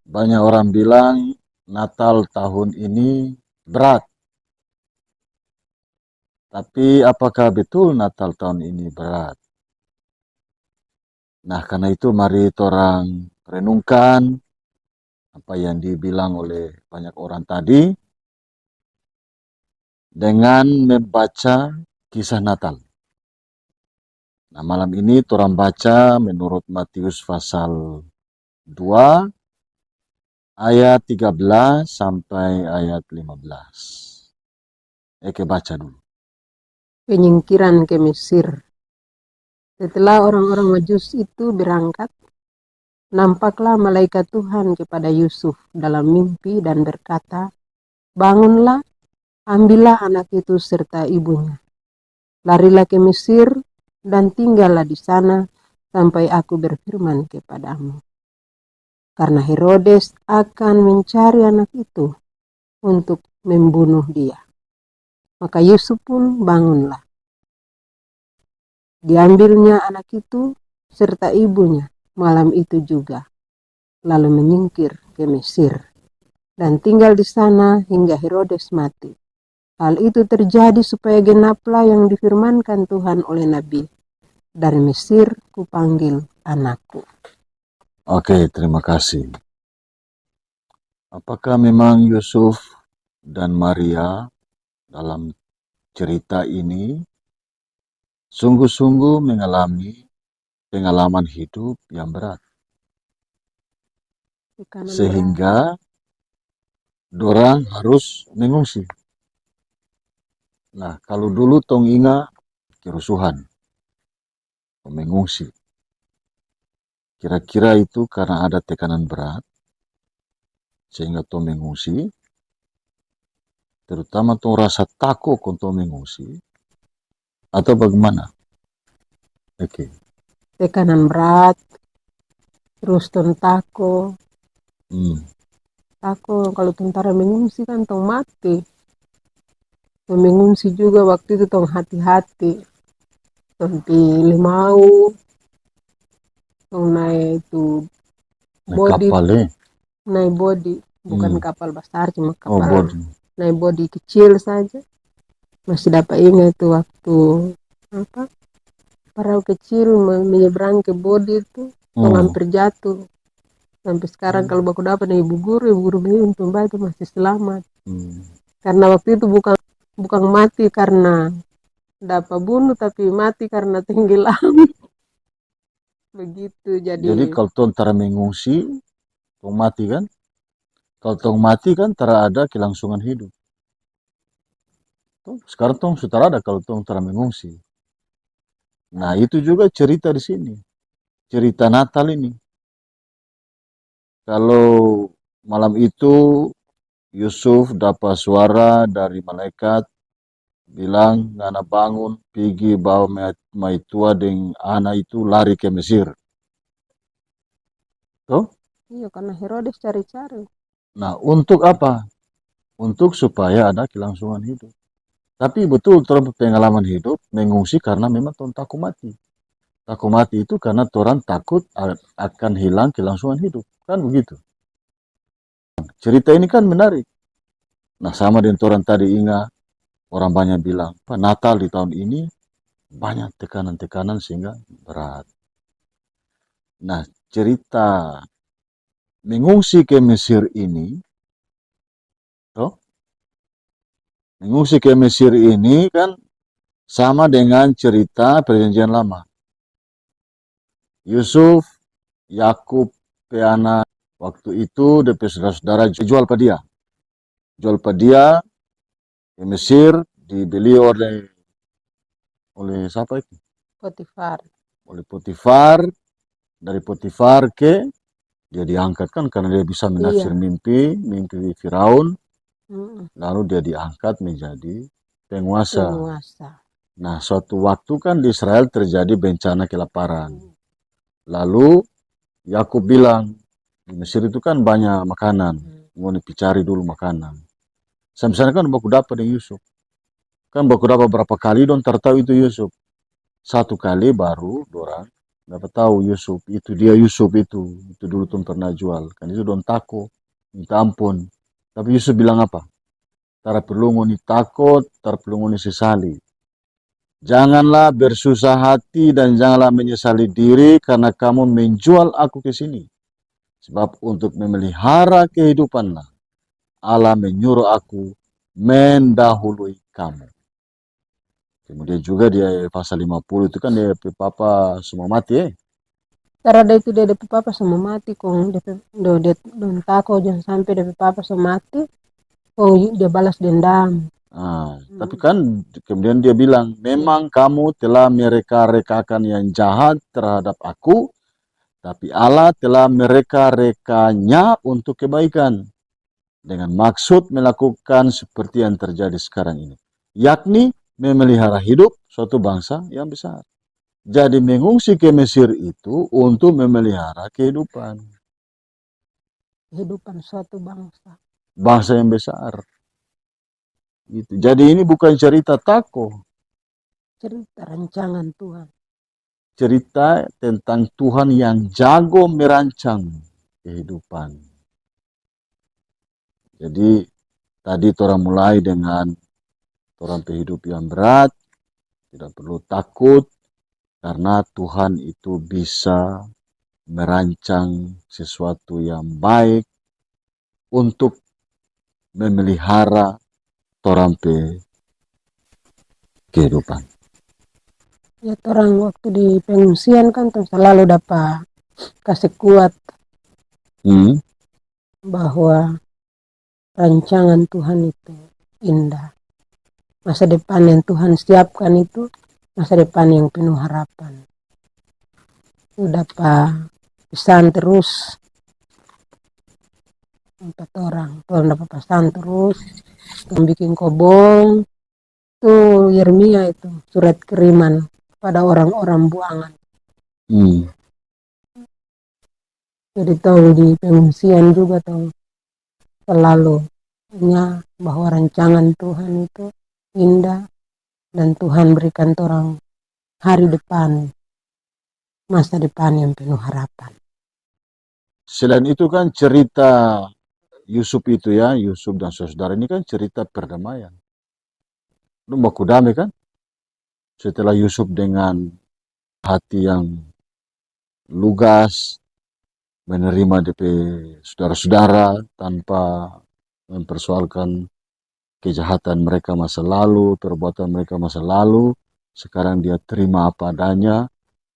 Banyak orang bilang Natal tahun ini berat. Tapi apakah betul Natal tahun ini berat? Nah, karena itu mari orang renungkan apa yang dibilang oleh banyak orang tadi dengan membaca kisah Natal. Nah, malam ini orang baca menurut Matius pasal 2 ayat 13 sampai ayat 15. Eke baca dulu. Penyingkiran ke Mesir. Setelah orang-orang Majus itu berangkat, nampaklah malaikat Tuhan kepada Yusuf dalam mimpi dan berkata, "Bangunlah, ambillah anak itu serta ibunya. Larilah ke Mesir dan tinggallah di sana sampai aku berfirman kepadamu. Karena Herodes akan mencari anak itu untuk membunuh dia." Maka Yusuf pun bangunlah. Diambilnya anak itu serta ibunya malam itu juga, lalu menyingkir ke Mesir dan tinggal di sana hingga Herodes mati. Hal itu terjadi supaya genaplah yang difirmankan Tuhan oleh Nabi, "Dari Mesir kupanggil anakku." Oke, terima kasih. Apakah memang Yusuf dan Maria dalam cerita ini sungguh-sungguh mengalami pengalaman hidup yang berat? Sehingga dorang harus mengungsi. Nah, kalau dulu tong ingat kerusuhan, mengungsi. Kira-kira itu karena ada tekanan berat, sehingga tong mengungsi. Terutama tong rasa takut untuk mengungsi. Atau bagaimana? Oke. Tekanan berat, terus takut. Takut kalau tentara mengungsi kan tong mati. Tong mengungsi juga waktu itu tong hati-hati. Tong pilih mau. Tong naik itu body. Kapal Naik body. Bukan kapal besar, cuma kapal. body. Naik body kecil saja. Masih dapat ingat itu waktu perahu kecil menyeberang ke body itu. Tong hampir jatuh. Sampai sekarang kalau baku dapat ibu guru untung baik itu masih selamat. Karena waktu itu bukan mati karena dapat bunuh, tapi mati karena tenggelam. Begitu Jadi kalau tong tara mengungsi, tong mati kan? Kalau tong mati kan tara ada kelangsungan hidup. Sekarang tong sudah ada kalau tong tara mengungsi. Nah, itu juga cerita di sini. Cerita Natal ini. Kalau malam itu Yusuf dapat suara dari malaikat bilang, "Ngana bangun, pergi bawa maitua dengan anak itu lari ke Mesir." Tuh? Iya, karena Herodes cari-cari. Nah, untuk apa? Untuk supaya ada kelangsungan hidup. Tapi betul terhadap pengalaman hidup mengungsi karena memang tuan takut mati. Takut mati itu karena orang takut akan hilang kelangsungan hidup. Kan begitu. Cerita ini kan menarik. Nah, sama dengan orang tadi ingat, orang banyak bilang, Pak, Natal di tahun ini banyak tekanan-tekanan sehingga berat. Nah, cerita mengungsi ke Mesir ini, toh, mengungsi ke Mesir ini kan sama dengan cerita Perjanjian Lama. Yusuf, Yakub, anak waktu itu DP saudara-saudara jual pada dia. Jual pada dia di Mesir, dibeli oleh siapa itu? Potifar. Oleh Potifar. Dari Potifar ke dia diangkat kan karena dia bisa menafsir mimpi Firaun. Lalu dia diangkat menjadi penguasa. Nah, suatu waktu kan di Israel terjadi bencana kelaparan. Lalu Yakub bilang, di Mesir itu kan banyak makanan. Mau dicari dulu makanan. Sampai sana kan baku dapat dengan Yusuf. Kan baku dapat berapa kali don tertahu itu Yusuf. Satu kali baru orang dapat tahu Yusuf itu dia Yusuf itu dulu tuh pernah jual kan itu don tako minta ampun tapi Yusuf bilang apa tara perlu ngoni takut tara perlu ngoni sesali janganlah bersusah hati dan janganlah menyesali diri karena kamu menjual aku ke sini sebab untuk memelihara kehidupanlah Allah menyuruh aku mendahului kamu. Kemudian juga dia pasal 50 itu kan dia papa semua mati Tarada itu dia papa sama mati kong dia don tako jangan sampai dia papa sama mati kong dia balas dendam. Tapi kan kemudian dia bilang, memang kamu telah mereka-rekakan yang jahat terhadap aku, tapi Allah telah mereka-rekanya untuk kebaikan. Dengan maksud melakukan seperti yang terjadi sekarang ini. Yakni memelihara hidup suatu bangsa yang besar. Jadi mengungsi ke Mesir itu untuk memelihara kehidupan. Kehidupan suatu bangsa. Bangsa yang besar. Gitu. Jadi ini bukan cerita tako. Cerita rancangan Tuhan. Cerita tentang Tuhan yang jago merancang kehidupan. Jadi tadi orang mulai dengan orang hidup yang berat, tidak perlu takut karena Tuhan itu bisa merancang sesuatu yang baik untuk memelihara orang kehidupan. Ya orang waktu di pengungsian kan selalu dapat kasih kuat bahwa rancangan Tuhan itu indah. Masa depan yang Tuhan siapkan itu masa depan yang penuh harapan. Itu dapat pesan terus 4 orang. Tuhan dapat pesan terus. Yang bikin kobong itu Yeremia itu surat kiriman pada orang-orang buangan. Jadi tahu di pengungsian juga tahu selalu bahwa rancangan Tuhan itu indah dan Tuhan berikan orang hari depan, masa depan yang penuh harapan. Selain itu kan cerita Yusuf itu ya, Yusuf dan saudara ini kan cerita perdamaian. Lu baku damai kan? Setelah Yusuf dengan hati yang lugas, menerima DP saudara-saudara tanpa mempersoalkan kejahatan mereka masa lalu, perbuatan mereka masa lalu, sekarang dia terima apa adanya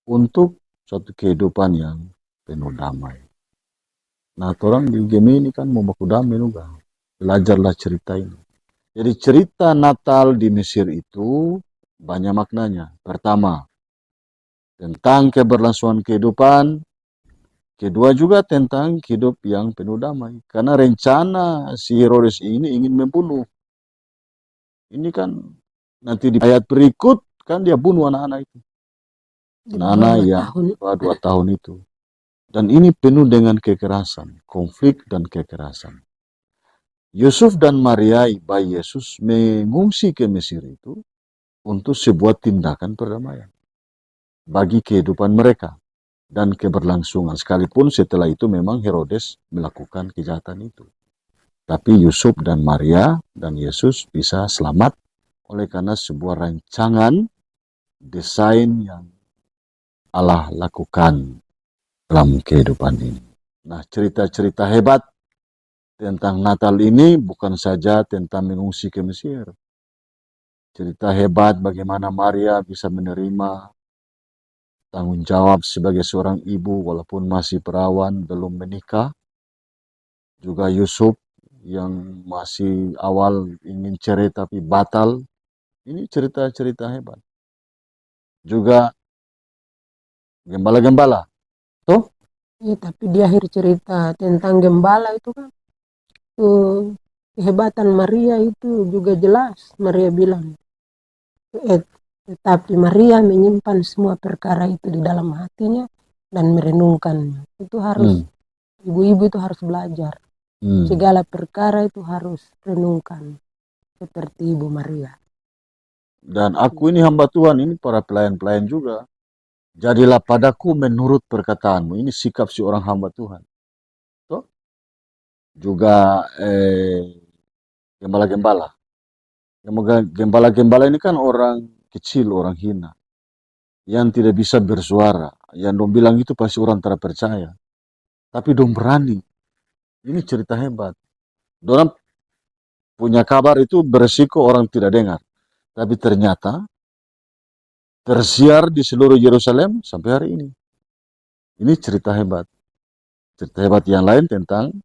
untuk suatu kehidupan yang penuh damai. Nah, orang di game ini kan mau baku damai juga. Belajarlah cerita ini. Jadi cerita Natal di Mesir itu banyak maknanya. Pertama, tentang keberlangsungan kehidupan. Kedua juga tentang hidup yang penuh damai. Karena rencana si Herodes ini ingin membunuh. Ini kan nanti di ayat berikut kan dia bunuh anak-anak itu. Anak-anak yang 2 tahun itu. Dan ini penuh dengan kekerasan, konflik dan kekerasan. Yusuf dan Maria, bayi Yesus, mengungsi ke Mesir itu untuk sebuah tindakan perdamaian bagi kehidupan mereka dan keberlangsungan. Sekalipun setelah itu memang Herodes melakukan kejahatan itu. Tapi Yusuf dan Maria dan Yesus bisa selamat oleh karena sebuah rancangan desain yang Allah lakukan dalam kehidupan ini. Nah, cerita-cerita hebat tentang Natal ini bukan saja tentang mengungsi ke Mesir. Cerita hebat bagaimana Maria bisa menerima tanggung jawab sebagai seorang ibu walaupun masih perawan, belum menikah. Juga Yusuf yang masih awal ingin cerai tapi batal. Ini cerita-cerita hebat. Juga gembala-gembala. Tuh? Ya, tapi di akhir cerita tentang gembala itu kan kehebatan Maria itu juga jelas. Maria bilang, tetapi Maria menyimpan semua perkara itu di dalam hatinya dan merenungkannya. Itu harus, ibu-ibu itu harus belajar. Segala perkara itu harus renungkan. Seperti Ibu Maria. Dan aku ini hamba Tuhan, ini para pelayan-pelayan juga. jadilah padaku menurut perkataanmu. Ini sikap si orang hamba Tuhan. Toh? Juga gembala-gembala. Gembala-gembala ini kan orang kecil, orang hina, yang tidak bisa bersuara. Yang dong bilang itu pasti orang tidak percaya. Tapi dong berani. Ini cerita hebat. Dorang punya kabar itu beresiko orang tidak dengar. Tapi ternyata tersiar di seluruh Yerusalem sampai hari ini. Ini cerita hebat. Cerita hebat yang lain tentang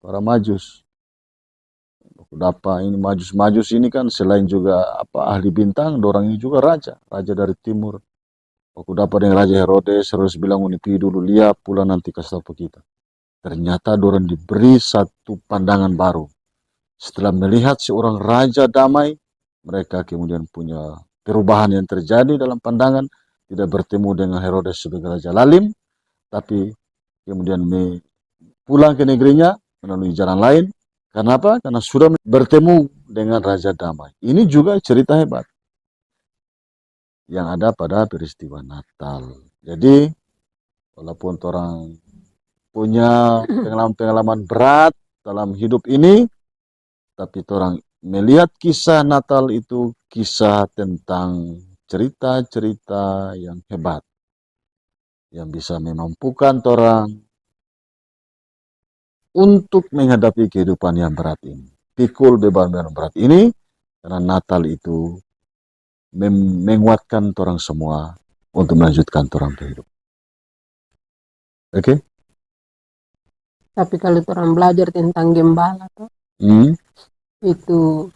para majus. Dapa ini majus-majus ini kan selain juga ahli bintang, dorang ini juga raja dari timur. Aku dapat dengan Raja Herodes, Herodes bilang unipi dulu, lihat pula nanti kasih tahu kita. Ternyata dorang diberi satu pandangan baru. Setelah melihat seorang raja damai, mereka kemudian punya perubahan yang terjadi dalam pandangan, tidak bertemu dengan Herodes sebagai raja lalim, tapi kemudian pulang ke negerinya melalui jalan lain. Kenapa? Karena sudah bertemu dengan raja damai. Ini juga cerita hebat yang ada pada peristiwa Natal. Jadi, walaupun orang punya pengalaman-pengalaman berat dalam hidup ini, tapi orang melihat kisah Natal itu kisah tentang cerita-cerita yang hebat, yang bisa memampukan orang untuk menghadapi kehidupan yang berat ini. Pikul beban yang berat ini, karena Natal itu menguatkan orang semua untuk melanjutkan orang kehidupan. Oke? Tapi kalau orang belajar tentang gembala tuh, itu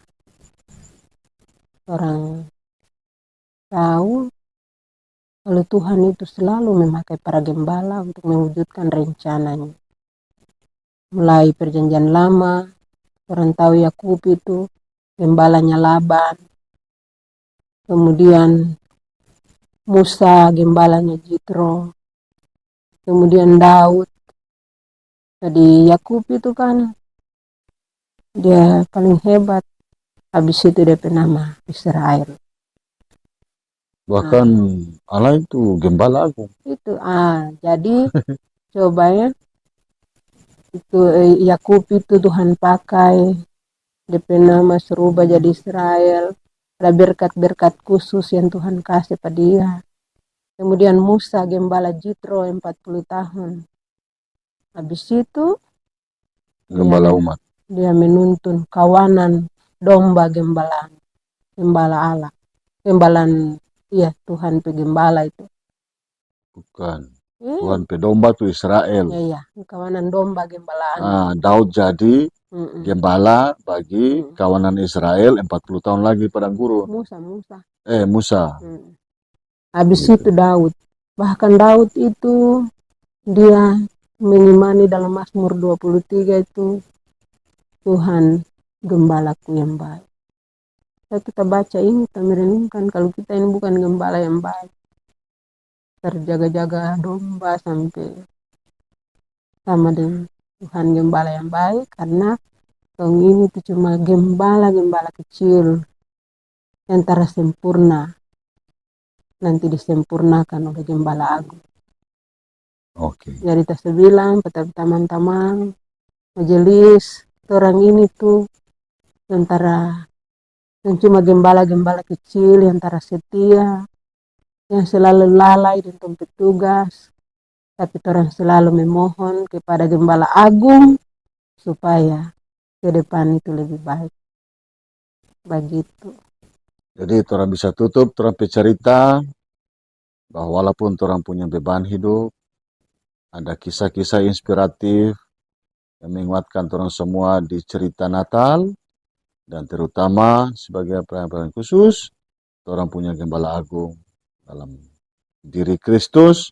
orang tahu kalau Tuhan itu selalu memakai para gembala untuk mewujudkan rencananya. Mulai perjanjian lama, orang tahu Yakub itu gembalanya Laban. Kemudian Musa gembalanya Jitro. Kemudian Daud. Jadi Yakub itu kan dia paling hebat. Habis itu dia nama Israel. Bahkan Allah itu gembala agung. Itu jadi coba ya, itu Yakub itu Tuhan pakai DP nama serubah jadi Israel. Ada berkat-berkat khusus yang Tuhan kasih pada dia. Kemudian Musa gembala Jitro 40 tahun. Habis itu Gembala umat. Dia menuntun kawanan domba gembala Allah. Gembalan Tuhan pe gembala itu. Bukan. Tuhan pe domba tu Israel. Iya, kawanan domba gembalaan. Daud jadi gembala bagi kawanan Israel 40 tahun lagi padang gurun. Musa. Habis itu Daud. Bahkan Daud itu dia mengimani dalam Mazmur 23 itu Tuhan gembalaku yang baik. Kita baca ini, kita merenungkan kalau kita ini bukan gembala yang baik. Terjaga-jaga domba sampai sama dengan Tuhan gembala yang baik, karena tong ini itu cuma gembala-gembala kecil yang tara sempurna, nanti disempurnakan oleh gembala agung. Jadi kita bilang teman-teman majelis orang ini tuh antara yang cuma gembala-gembala kecil yang tara setia, yang selalu lalai dan petugas, tapi orang selalu memohon kepada gembala agung supaya ke depan itu lebih baik. Begitu. Jadi orang bisa tutup orang cerita bahwa walaupun orang punya beban hidup, ada kisah-kisah inspiratif yang menguatkan orang semua di cerita Natal, dan terutama sebagai perayaan khusus, orang punya gembala agung dalam diri Kristus,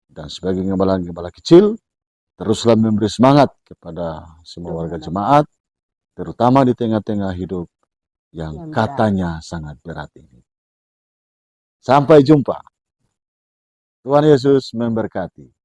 dan sebagai gembala-gembala kecil, teruslah memberi semangat kepada semua warga jemaat, terutama di tengah-tengah hidup yang katanya sangat berat ini. Sampai jumpa. Tuhan Yesus memberkati.